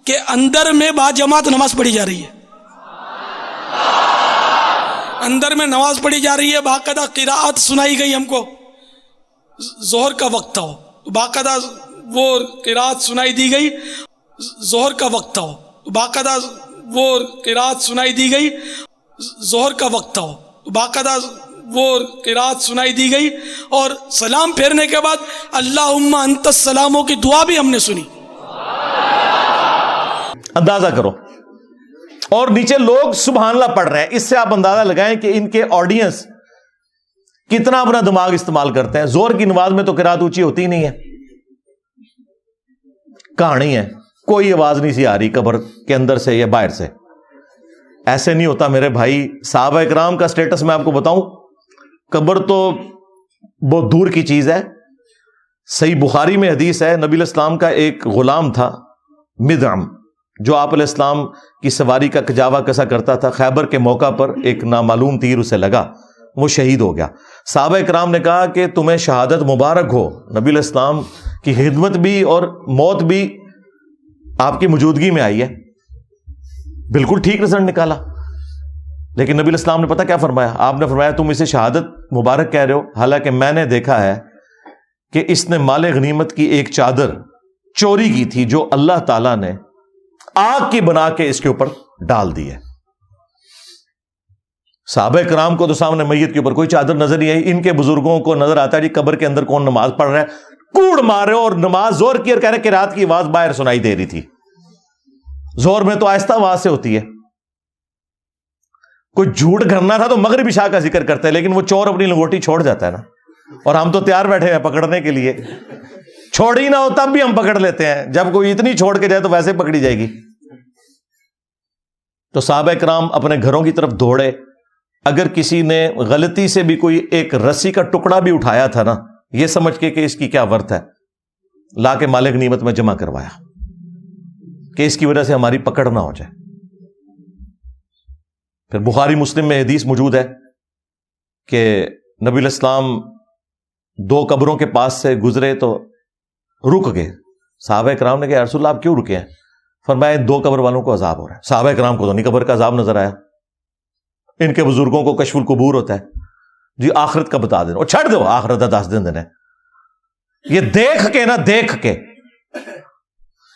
کہ اندر میں با جماعت نماز پڑھی جا رہی ہے, اندر میں نماز پڑھی جا رہی ہے, باقاعدہ قراءت سنائی گئی ہم کو. ظہر کا وقت تھا, باقاعدہ وہ قراءت سنائی دی گئی. ظہر کا وقت تھا, باقاعدہ وہ قراءت سنائی دی گئی. ظہر کا وقت تھا, باقاعدہ وہ قراءت سنائی دی گئی, اور سلام پھیرنے کے بعد اللہم انت السلاموں کی دعا بھی ہم نے سنی. اندازہ کرو. اور نیچے لوگ سبحان اللہ پڑھ رہے ہیں. اس سے آپ اندازہ لگائیں کہ ان کے آڈینس کتنا اپنا دماغ استعمال کرتے ہیں. زور کی نماز میں تو قرات اونچی ہوتی ہی نہیں ہے, کہانی ہے, کوئی آواز نہیں سی آ رہی قبر کے اندر سے یا باہر سے. ایسے نہیں ہوتا میرے بھائی. صحابہ اکرام کا سٹیٹس میں آپ کو بتاؤں, قبر تو بہت دور کی چیز ہے. صحیح بخاری میں حدیث ہے, نبی علیہ السلام کا ایک غلام تھا مدعم, جو آپ علیہ السلام کی سواری کا کجاوا کسا کرتا تھا. خیبر کے موقع پر ایک نامعلوم تیر اسے لگا, وہ شہید ہو گیا. صحابہ اکرام نے کہا کہ تمہیں شہادت مبارک ہو, نبی علیہ السلام کی خدمت بھی اور موت بھی آپ کی موجودگی میں آئی ہے. بالکل ٹھیک رزلٹ نکالا. لیکن نبی علیہ السلام نے پتہ کیا فرمایا؟ آپ نے فرمایا تم اسے شہادت مبارک کہہ رہے ہو, حالانکہ میں نے دیکھا ہے کہ اس نے مال غنیمت کی ایک چادر چوری کی تھی جو اللہ تعالیٰ نے آگ کی بنا کے اس کے اوپر ڈال دی ہے. صحابہ کرام کو تو سامنے میت کے اوپر کوئی چادر نظر نہیں آئی. ان کے بزرگوں کو نظر آتا ہے جی قبر کے اندر کون نماز پڑھ رہا ہے, کوڑ مار رہے ہو, اور نماز زور کی اور کہہ رہے کہ رات کی آواز باہر سنائی دے رہی تھی. زور میں تو آہستہ آواز سے ہوتی ہے. کوئی جھوٹ گھرنا تھا تو مغرب عشاء کا ذکر کرتا ہے, لیکن وہ چور اپنی لنگوٹی چھوڑ جاتا ہے نا, اور ہم تو تیار بیٹھے ہیں پکڑنے کے لیے. چھوڑ ہی نہ ہو تب بھی ہم پکڑ لیتے ہیں, جب کوئی اتنی چھوڑ کے جائے تو ویسے پکڑی جائے گی. تو صحابہ کرام اپنے گھروں کی طرف دوڑے. اگر کسی نے غلطی سے بھی کوئی ایک رسی کا ٹکڑا بھی اٹھایا تھا نا, یہ سمجھ کے کہ اس کی کیا ورت ہے, لا کے مال غنیمت میں جمع کروایا کہ اس کی وجہ سے ہماری پکڑ نہ ہو جائے. پھر بخاری مسلم میں حدیث موجود ہے کہ نبی علیہ السلام 2 قبروں کے پاس سے گزرے تو رک گئے. صحابہ کرام نے کہا یا رسول اللہ آپ کیوں رکے ہیں؟ فرمایا 2 قبر والوں کو عذاب ہو رہا ہے. صحابہ کرام کو تو نہیں قبر کا عذاب نظر آیا. ان کے بزرگوں کو کشف القبور ہوتا ہے, جی آخرت کا بتا دینا, اور چھڑ دو آخرت کا 10 دن دینا. یہ دیکھ کے نا, دیکھ کے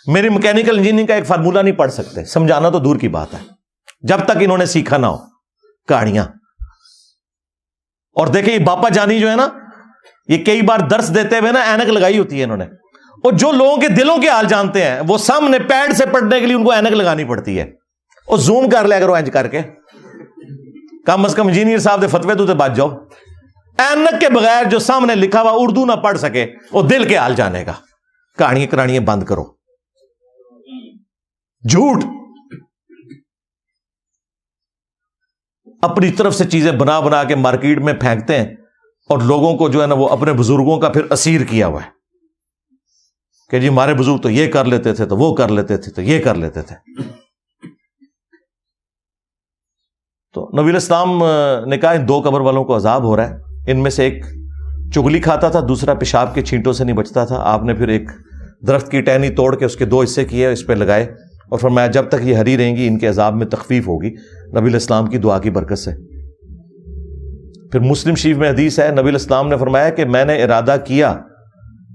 میری میکینیکل انجینئرنگ کا ایک فارمولہ نہیں پڑھ سکتے, سمجھانا تو دور کی بات ہے, جب تک انہوں نے سیکھا نہ ہو کہانیاں. اور دیکھیں یہ باپا جانی جو ہے نا, یہ کئی بار درس دیتے ہوئے نا اینک لگائی ہوتی ہے انہوں نے, اور جو لوگوں کے دلوں کے حال جانتے ہیں وہ سامنے پیڈ سے پڑھنے کے لیے ان کو اینک لگانی پڑتی ہے. اور زوم کر لیا کرو اینج کر کے, کم از کم انجینئر صاحب دے فتوے تو بچ جاؤ. اینک کے بغیر جو سامنے لکھا ہوا اردو نہ پڑھ سکے وہ دل کے حال جانے گا. کہانیاں کرانیاں بند کرو. جھوٹ اپنی طرف سے چیزیں بنا بنا کے مارکیٹ میں پھینکتے ہیں, اور لوگوں کو جو ہے نا وہ اپنے بزرگوں کا پھر اسیر کیا ہوا ہے کہ جی ہمارے بزرگ تو یہ کر لیتے تھے, تو وہ کر لیتے تھے, تو یہ کر لیتے تھے. تو نبی علیہ السلام نے کہا ان 2 قبر والوں کو عذاب ہو رہا ہے. ان میں سے ایک چگلی کھاتا تھا, دوسرا پیشاب کے چھینٹوں سے نہیں بچتا تھا. آپ نے پھر ایک درخت کی ٹہنی توڑ کے اس کے 2 حصے کیے, اس پہ لگائے, اور فرمایا جب تک یہ ہری رہیں گی ان کے عذاب میں تخفیف ہوگی نبی علیہ السلام کی دعا کی برکت سے. پھر مسلم شریف میں حدیث ہے, نبی علیہ السلام نے فرمایا کہ میں نے ارادہ کیا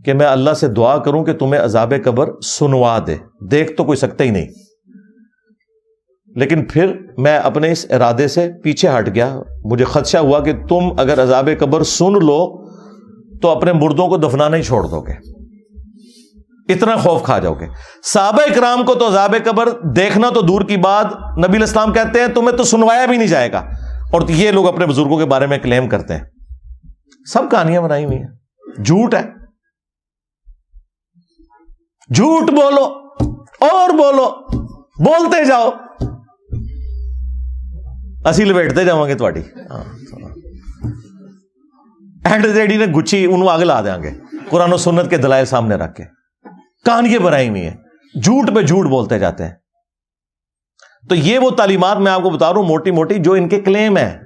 کہ میں اللہ سے دعا کروں کہ تمہیں عذاب قبر سنوا دے. دیکھ تو کوئی سکتا ہی نہیں, لیکن پھر میں اپنے اس ارادے سے پیچھے ہٹ گیا. مجھے خدشہ ہوا کہ تم اگر عذاب قبر سن لو تو اپنے مردوں کو دفنانا ہی چھوڑ دو گے, اتنا خوف کھا جاؤ گے. صحابہ اکرام کو تو عذاب قبر دیکھنا تو دور کی بات, نبی علیہ السلام کہتے ہیں تمہیں تو سنوایا بھی نہیں جائے گا, اور یہ لوگ اپنے بزرگوں کے بارے میں کلیم کرتے ہیں. سب کہانیاں بنائی ہوئی ہیں, جھوٹ ہے. جھوٹ بولو اور بولو, بولتے جاؤ, اسی لپیٹتے جاؤں گے تھوڑی. اینڈ ریڈی نے گچھی انہوں آگے لا دیں گے قرآن و سنت کے دلائل سامنے رکھ کے. کہانیاں بنائی ہوئی ہیں, جھوٹ پہ جھوٹ بولتے جاتے ہیں. تو یہ وہ تعلیمات میں آپ کو بتا رہا ہوں موٹی موٹی جو ان کے کلیم ہیں.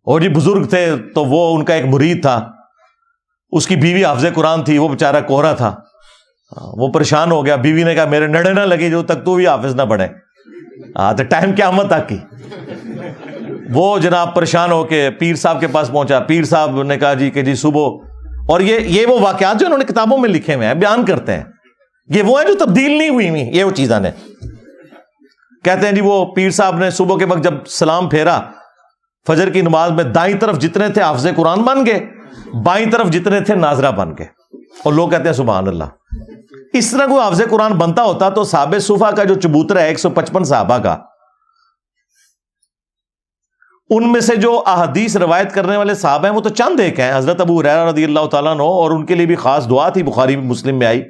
اور جی بزرگ تھے تو وہ ان کا ایک مرید تھا, اس کی بیوی حافظ قرآن تھی, وہ بیچارہ کوہرا تھا, وہ پریشان ہو گیا. بیوی نے کہا میرے نڑے نہ لگے جو تک تو بھی حافظ نہ بنے. تو ٹائم قیامت تک کی. وہ جناب پریشان ہو کے پیر صاحب کے پاس پہنچا. پیر صاحب نے کہا جی کہ جی صبح, اور یہ وہ واقعات جو انہوں نے کتابوں میں لکھے ہوئے ہیں, بیان کرتے ہیں, یہ وہ ہیں جو تبدیل نہیں ہوئی ہوئی, یہ وہ چیزاں نے. کہتے ہیں جی وہ پیر صاحب نے صبح کے وقت جب سلام پھیرا فجر کی نماز میں, دائیں طرف جتنے تھے حافظ قرآن بن گئے, بائیں طرف جتنے تھے ناظرہ بن گئے. اور لوگ کہتے ہیں سبحان اللہ. اس طرح کوئی حافظ قرآن بنتا ہوتا تو صحابہ صفا کا جو چبوترا ہے 155 صحابہ کا, ان میں سے جو احادیث روایت کرنے والے صاحب ہیں وہ تو چند ایک ہیں. حضرت ابو ہریرہ رضی اللہ تعالیٰ عنہ، اور ان کے لیے بھی خاص دعا تھی، بخاری مسلم میں آئی.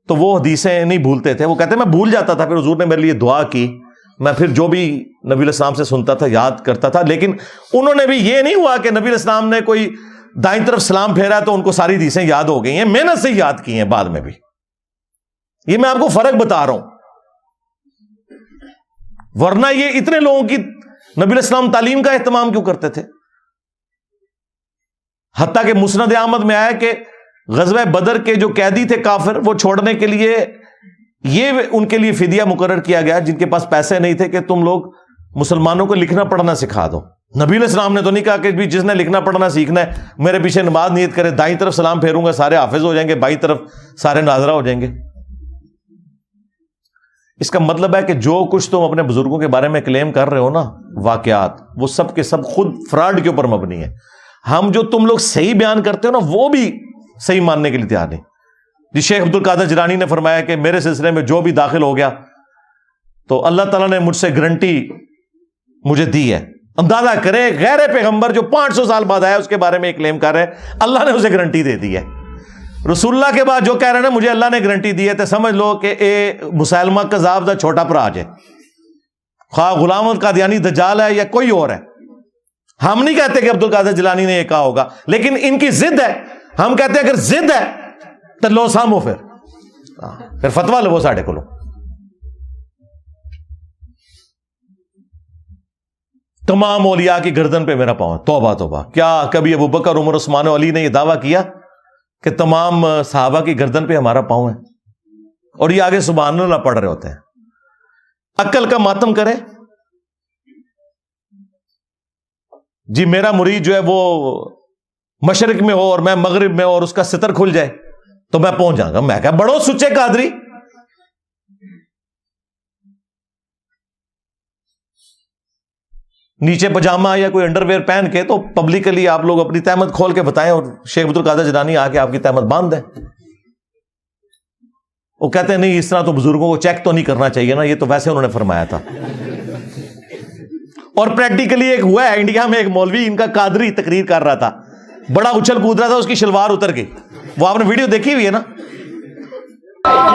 تو وہ حدیثیں نہیں بھولتے تھے. وہ کہتے ہیں میں بھول جاتا تھا، پھر حضور نے میرے لیے دعا کی، میں پھر جو بھی نبی علیہ السلام سے سنتا تھا یاد کرتا تھا. لیکن انہوں نے بھی یہ نہیں ہوا کہ نبی علیہ السلام نے کوئی دائیں طرف سلام پھیرا تو ان کو ساری حدیثیں یاد ہو گئی ہیں، محنت سے یاد کی ہیں بعد میں بھی. یہ میں آپ کو فرق بتا رہا ہوں. ورنہ یہ اتنے لوگوں کی نبی علیہ السلام تعلیم کا اہتمام کیوں کرتے تھے؟ حتیٰ کہ مسند احمد میں آیا کہ غزوہ بدر کے جو قیدی تھے کافر، وہ چھوڑنے کے لیے یہ ان کے لیے فدیہ مقرر کیا گیا جن کے پاس پیسے نہیں تھے کہ تم لوگ مسلمانوں کو لکھنا پڑھنا سکھا دو. نبی علیہ السلام نے تو نہیں کہا کہ بھی جس نے لکھنا پڑھنا سیکھنا ہے میرے پیچھے نماز نیت کرے، دائیں طرف سلام پھیروں گا سارے حافظ ہو جائیں گے، بائیں طرف سارے ناظرہ ہو جائیں گے. اس کا مطلب ہے کہ جو کچھ تم اپنے بزرگوں کے بارے میں کلیم کر رہے ہو نا، واقعات، وہ سب کے سب خود فراڈ کے اوپر مبنی ہے. ہم جو تم لوگ صحیح بیان کرتے ہو نا وہ بھی صحیح ماننے کے لیے تیار نہیں. جی شیخ عبد القادر جیلانی نے فرمایا کہ میرے سلسلے میں جو بھی داخل ہو گیا تو اللہ تعالیٰ نے مجھ سے گارنٹی مجھے دی ہے. اندازہ کرے غیر پیغمبر جو 500 سال بعد آیا اس کے بارے میں ایک کلیم کر رہے ہیں، اللہ نے اسے گارنٹی دے دی ہے. رسول اللہ کے بعد جو کہہ رہے ہیں نا مجھے اللہ نے گارنٹی دی ہے، تو سمجھ لو کہ اے مسلمہ کذاب دا چھوٹا پراج ہے، خواہ غلام احمد قادیانی دجال ہے یا کوئی اور ہے. ہم نہیں کہتے کہ عبد القادر جیلانی نے یہ کہا ہوگا، لیکن ان کی ضد ہے. ہم کہتے ہیں اگر ضد ہے تو لو سامو، پھر فتوا لو ساڈے کو. تمام اولیاء کی گردن پہ میرا پاؤں. توبہ توبہ، کیا کبھی ابو بکر، عمر، عثمان و علی نے یہ دعویٰ کیا کہ تمام صحابہ کی گردن پہ ہمارا پاؤں ہے؟ اور یہ آگے سبحان اللہ پڑھ رہے ہوتے ہیں. عقل کا ماتم کرے. جی میرا مرید جو ہے وہ مشرق میں ہو اور میں مغرب میں ہو اور اس کا ستر کھل جائے تو میں پہنچ جاؤں گا. میں کہا بڑو سچے قادری. نیچے پجامہ یا کوئی انڈر ویئر پہن کے تو پبلکلی آپ لوگ اپنی تہمت کھول کے بتائیں اور شیخ عبد القادر جیلانی آ کے آپ کی تہمت باندھ دیں. وہ کہتے ہیں نہیں اس طرح تو بزرگوں کو چیک تو نہیں کرنا چاہیے نا، یہ تو ویسے انہوں نے فرمایا تھا. اور پریکٹیکلی ایک ہوا ہے انڈیا میں، ایک مولوی ان کا قادری تقریر کر رہا تھا، بڑا اچھل کود رہا تھا، اس کی شلوار اتر گئی. وہ آپ نے ویڈیو دیکھی ہوئی ہے نا؟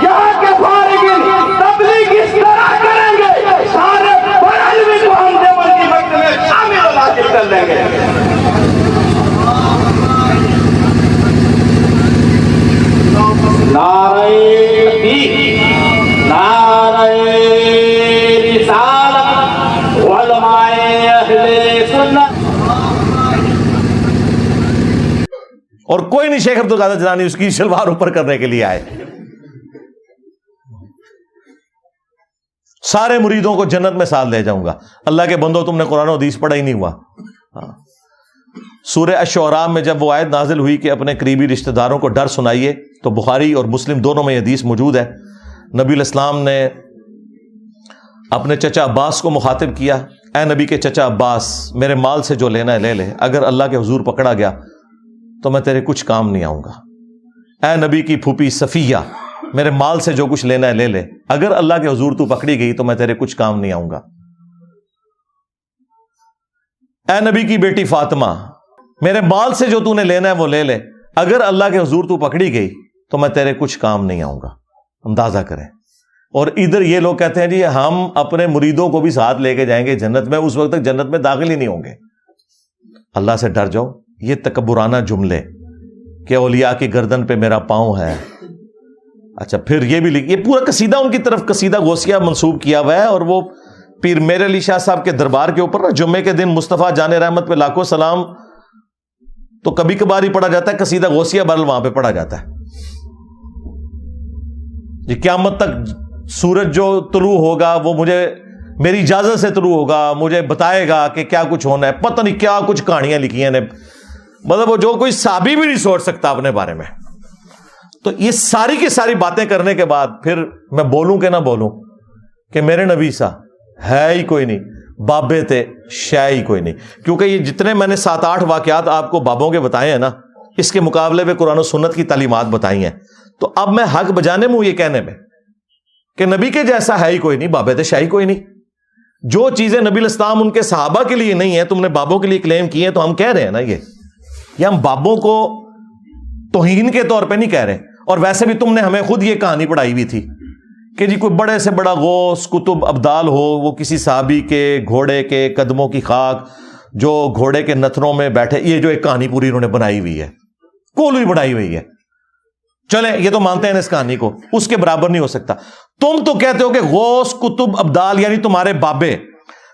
یہاں کے فارغین تبلیغ اس طرح کریں گے، سارے بڑھلوی کو ہم دیوبند کی مکتب میں شامل و داخل کر لیں گے. نعرہ تکبیر، نعرہ رسالت، علماء اہل سنت. اور کوئی نہیں شیخ عبد القادر جیلانی اس کی شلوار اوپر کرنے کے لیے آئے. سارے مریدوں کو جنت میں ساتھ لے جاؤں گا. اللہ کے بندو تم نے قرآن و حدیث پڑھا ہی نہیں ہوا. سورہ الشعراء میں جب وہ آیت نازل ہوئی کہ اپنے قریبی رشتہ داروں کو ڈر سنائیے، تو بخاری اور مسلم دونوں میں یہ حدیث موجود ہے. نبی علیہ السلام نے اپنے چچا عباس کو مخاطب کیا، اے نبی کے چچا عباس، میرے مال سے جو لینا ہے لے لے، اگر اللہ کے حضور پکڑا گیا تو میں تیرے کچھ کام نہیں آؤں گا. اے نبی کی پھوپھی صفیہ، میرے مال سے جو کچھ لینا ہے لے لے، اگر اللہ کے حضور تو پکڑی گئی تو میں تیرے کچھ کام نہیں آؤں گا. اے نبی کی بیٹی فاطمہ، میرے مال سے جو تو نے لینا ہے وہ لے لے، اگر اللہ کے حضور تو پکڑی گئی تو میں تیرے کچھ کام نہیں آؤں گا. اندازہ کریں. اور ادھر یہ لوگ کہتے ہیں جی ہم اپنے مریدوں کو بھی ساتھ لے کے جائیں گے جنت میں، اس وقت تک جنت میں داخل ہی نہیں ہوں گے. اللہ سے ڈر جاؤ. یہ تکبرانہ جملے کہ اولیاء کی گردن پہ میرا پاؤں ہے. اچھا پھر یہ بھی یہ پورا قصیدہ ان کی طرف قصیدہ غوثیہ منسوب کیا ہوا ہے. اور وہ پیر میر علی شاہ صاحب کے دربار کے اوپر نا جمعے کے دن مصطفیٰ جان رحمت پہ لاکھوں سلام تو کبھی کبھار ہی پڑھا جاتا ہے، قصیدہ غوثیہ برل وہاں پہ پڑھا جاتا ہے. جی قیامت تک سورج جو طلوع ہوگا وہ مجھے میری اجازت سے طلوع ہوگا، مجھے بتائے گا کہ کیا کچھ ہونا ہے. پتہ نہیں کیا کچھ کہانیاں لکھی ہیں نے، مطلب وہ جو کوئی صحابی بھی نہیں سوچ سکتا اپنے بارے میں. تو یہ ساری کی ساری باتیں کرنے کے بعد پھر میں بولوں کہ نہ بولوں کہ میرے نبی سا ہے ہی کوئی نہیں، بابے تھے شے ہی کوئی نہیں. کیونکہ یہ جتنے میں نے 7-8 واقعات آپ کو بابوں کے بتائے ہیں نا، اس کے مقابلے میں قرآن و سنت کی تعلیمات بتائی ہیں. تو اب میں حق بجانے میں ہوں یہ کہنے میں کہ نبی کے جیسا ہے ہی کوئی نہیں، بابے تھے شے ہی کوئی نہیں. جو چیزیں نبی الاسلام ان کے صحابہ کے لیے نہیں ہیں تم نے بابوں کے لیے کلیم کی ہیں. تو ہم کہہ رہے ہیں نا یہ ہم بابوں کو توہین کے طور پہ نہیں کہہ رہے. اور ویسے بھی تم نے ہمیں خود یہ کہانی پڑھائی ہوئی تھی کہ جی کوئی بڑے سے بڑا غوث کتب ابدال ہو, وہ کسی صحابی کے گھوڑے کے قدموں کی خاک جو گھوڑے کے نتنوں میں بیٹھے, یہ جو ایک کہانی پوری انہوں نے بنائی ہوئی ہے, کولوئی بنائی ہوئی ہے. چلیں یہ تو مانتے ہیں اس کہانی کو, اس کے برابر نہیں ہو سکتا. تم تو کہتے ہو کہ غوث کتب ابدال یعنی تمہارے بابے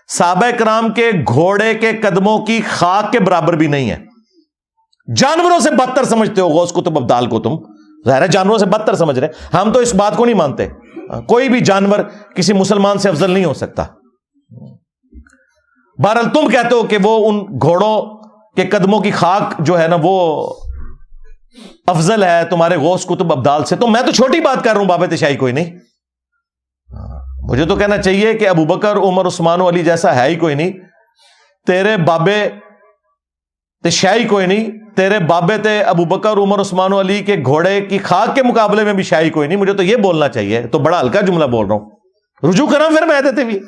صحابہ کرام کے گھوڑے کے قدموں کی خاک کے برابر بھی نہیں ہے. جانوروں سے بدتر سمجھتے ہو غوث کتب ابدال کو, تم ظاہر ہے جانوروں سے بدتر سمجھ رہے. ہم تو اس بات کو نہیں مانتے. کوئی بھی جانور کسی مسلمان سے افضل نہیں ہو سکتا. بہرحال تم کہتے ہو کہ وہ ان گھوڑوں کے قدموں کی خاک جو ہے نا وہ افضل ہے تمہارے غوث کتب ابدال سے. تو میں تو چھوٹی بات کر رہا ہوں, بابے تشیعی کوئی نہیں. مجھے تو کہنا چاہیے کہ ابو بکر عمر عثمان و علی جیسا ہے ہی کوئی نہیں. تیرے بابے تشیعی کوئی نہیں. تیرے بابے تھے ابو بکر عمر عثمان و علی کے گھوڑے کی خاک کے مقابلے میں بھی شیعی کوئی نہیں. مجھے تو یہ بولنا چاہیے. تو بڑا ہلکا جملہ بول رہا ہوں, رجوع کرا پھر میں دیتے بھی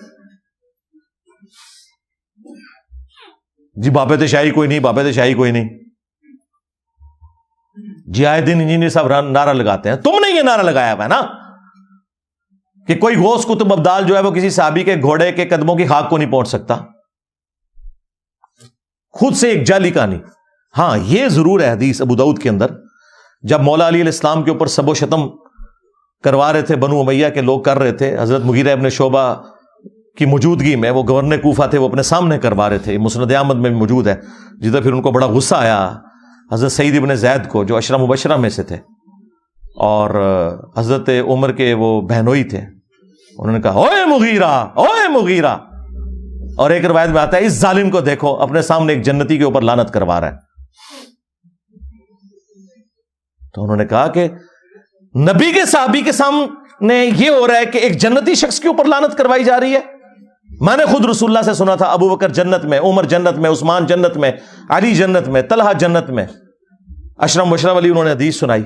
جی بابے تشیعی کوئی نہیں, بابے تشیعی کوئی نہیں. جی آئے دن انجینئر صاحب نعرہ لگاتے ہیں. تم نے یہ نعرہ لگایا ہوا ہے نا کہ کوئی غوث کتب ابدال جو ہے وہ کسی صحابی کے گھوڑے کے قدموں کی خاک کو نہیں پہنچ سکتا. خود سے ایک جعلی کہانی. ہاں یہ ضرور ہے حدیث ابو داؤد کے اندر, جب مولا علی علیہ السلام کے اوپر سب و شتم کروا رہے تھے بنو امیہ کے لوگ کر رہے تھے, حضرت مغیرہ ابن شعبہ کی موجودگی میں, وہ گورنر کوفہ تھے, وہ اپنے سامنے کروا رہے تھے. مسند احمد میں بھی موجود ہے. جدھر پھر ان کو بڑا غصہ آیا حضرت سعید ابن زید کو, جو عشرہ مبشرہ میں سے تھے اور حضرت عمر کے وہ بہنوئی تھے. انہوں نے کہا اوے مغیرہ, اوے مغیرہ. اور ایک روایت میں آتا ہے اس ظالم کو دیکھو اپنے سامنے ایک جنتی کے اوپر لعنت کروا رہا ہے. تو انہوں نے کہا کہ نبی کے صحابی کے سامنے یہ ہو رہا ہے کہ ایک جنتی شخص کے اوپر لعنت کروائی جا رہی ہے. میں نے خود رسول اللہ سے سنا تھا ابو بکر جنت میں, عمر جنت میں, عثمان جنت میں, علی جنت میں, طلحہ جنت میں. عشرہ مبشرہ والی انہوں نے حدیث سنائی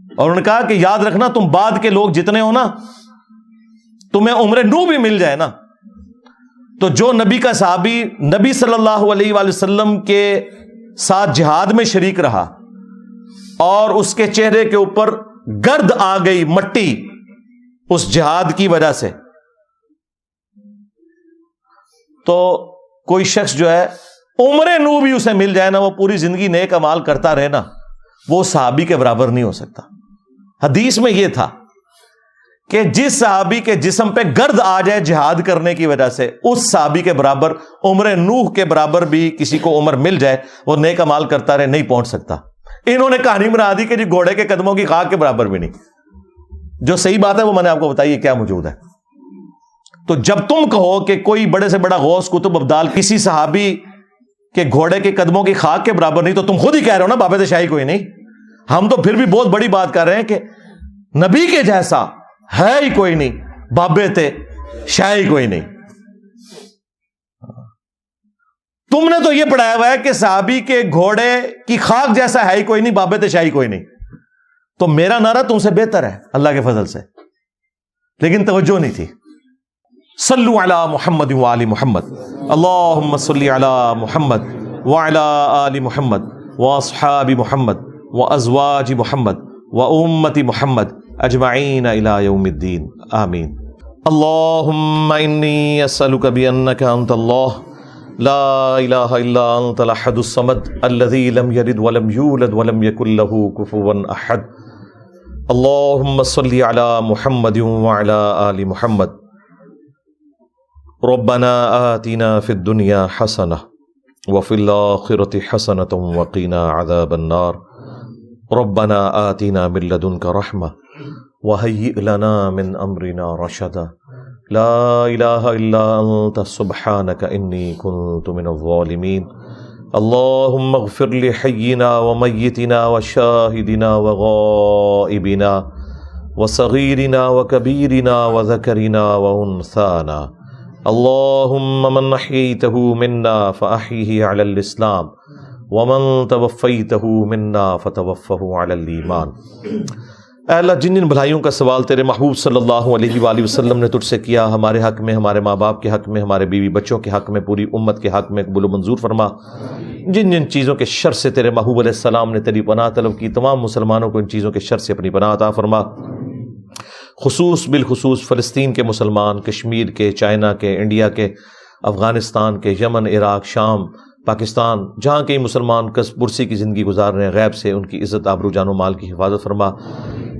اور انہوں نے کہا کہ یاد رکھنا تم بعد کے لوگ جتنے ہو نا, تمہیں عمر نو بھی مل جائے نا, تو جو نبی کا صحابی نبی صلی اللہ علیہ وآلہ وسلم کے ساتھ جہاد میں شریک رہا اور اس کے چہرے کے اوپر گرد آ گئی, مٹی, اس جہاد کی وجہ سے, تو کوئی شخص جو ہے عمر نو بھی اسے مل جائے نا, وہ پوری زندگی نیک اعمال کرتا رہے نا, وہ صحابی کے برابر نہیں ہو سکتا. حدیث میں یہ تھا کہ جس صحابی کے جسم پہ گرد آ جائے جہاد کرنے کی وجہ سے, اس صحابی کے برابر, عمر نوح کے برابر بھی کسی کو عمر مل جائے, وہ نیک اعمال کرتا رہے, نہیں پہنچ سکتا. انہوں نے کہانی بنا دی کہ جی گھوڑے کے قدموں کی خاک کے برابر بھی نہیں. جو صحیح بات ہے وہ میں نے آپ کو بتائی کیا موجود ہے. تو جب تم کہو کہ کوئی بڑے سے بڑا غوث کتب ابدال کسی صحابی کے گھوڑے کے قدموں کی خاک کے برابر نہیں, تو تم خود ہی کہہ رہے ہو نا بابے تشیعی کوئی نہیں. ہم تو پھر بھی بہت بڑی بات کر رہے ہیں کہ نبی کے جیسا ہے ہی کوئی نہیں, بابے تھے شیعی کوئی نہیں. تم نے تو یہ پڑھایا ہوا ہے کہ صحابی کے گھوڑے کی خاک جیسا ہے ہی کوئی نہیں, بابے تشیعی کوئی نہیں. تو میرا نعرہ تم سے بہتر ہے اللہ کے فضل سے, لیکن توجہ نہیں تھی. صلو علی محمد وآل محمد, اللہم صلی علی محمد وعلی آل محمد واصحاب محمد وازواج محمد وامت محمد اجمعین الی یوم الدین, آمین. اللہم انی اسألک بانک انت اللہ لا الہ الا انت الاحد الصمد الذی لم یلد ولم یولد ولم یکن له کفوا احد. اللہم صلی علی محمد وعلی آل محمد. ربنا آتنا فی الدنیا حسنہ وفی الآخرة حسنة وقنا عذاب النار. ربنا آتنا من لدنک رحمہ وہیئ لنا من امرنا رشدا. لا الہ الا انت سبحانک انی کنت من الظالمین. اللہم اغفر لحینا ومیتنا وشاہدنا وغائبنا وصغیرنا وکبیرنا وذکرنا وانثانا. اللہم من احییتہ منا فاحیہ علی الاسلام ومن توفیتہ منا فتوفہ علی الایمان. اے اللہ جن جن بھلائیوں کا سوال تیرے محبوب صلی اللہ علیہ وآلہ وسلم نے تجھ سے کیا، ہمارے حق میں، ہمارے ماں باپ کے حق میں، ہمارے بیوی بچوں کے حق میں، پوری امت کے حق میں قبول و منظور فرما۔ جن جن چیزوں کے شر سے تیرے محبوب علیہ السلام نے تیری پناہ طلب کی، تمام مسلمانوں کو ان چیزوں کے شر سے اپنی پناہ عطا فرما۔ بالخصوص فلسطین کے مسلمان، کشمیر کے، چائنا کے، انڈیا کے، افغانستان کے، یمن، عراق، شام، پاکستان، جہاں کئی مسلمان کسب پرسی کی زندگی گزار رہے ہیں، غیب سے ان کی عزت، آبرو، جان و مال کی حفاظت فرما۔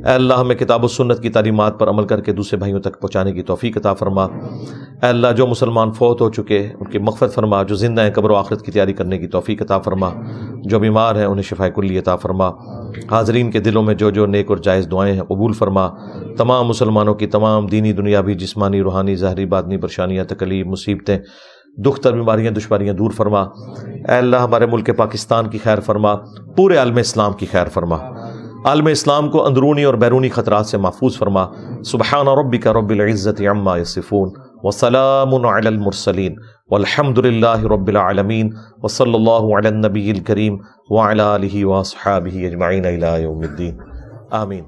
اے اللہ ہمیں کتاب و سنت کی تعلیمات پر عمل کر کے دوسرے بھائیوں تک پہنچانے کی توفیق عطا فرما۔ اے اللہ جو مسلمان فوت ہو چکے ان کی مغفرت فرما، جو زندہ ہیں قبر و آخرت کی تیاری کرنے کی توفیق عطا فرما، جو بیمار ہیں انہیں شفاء کلی عطا فرما۔ حاضرین کے دلوں میں جو جو نیک اور جائز دعائیں ہیں قبول فرما۔ تمام مسلمانوں کی تمام دینی، دنیاوی، جسمانی، روحانی، ظاہری، باطنی پریشانیاں، تکلیف، مصیبتیں، دکھ تر، بیماریاں، دشواریاں دور فرما۔ اے اللہ ہمارے ملک پاکستان کی خیر فرما، پورے عالم اسلام کی خیر فرما، عالم اسلام کو اندرونی اور بیرونی خطرات سے محفوظ فرما۔ سبحان ربک رب العزت عما یصفون وسلام علی المرسلین والحمد للہ رب العالمین وصلی اللہ علی النبی الکریم وعلی آلہ واصحابہ اجمعین الی یوم الدین، آمین۔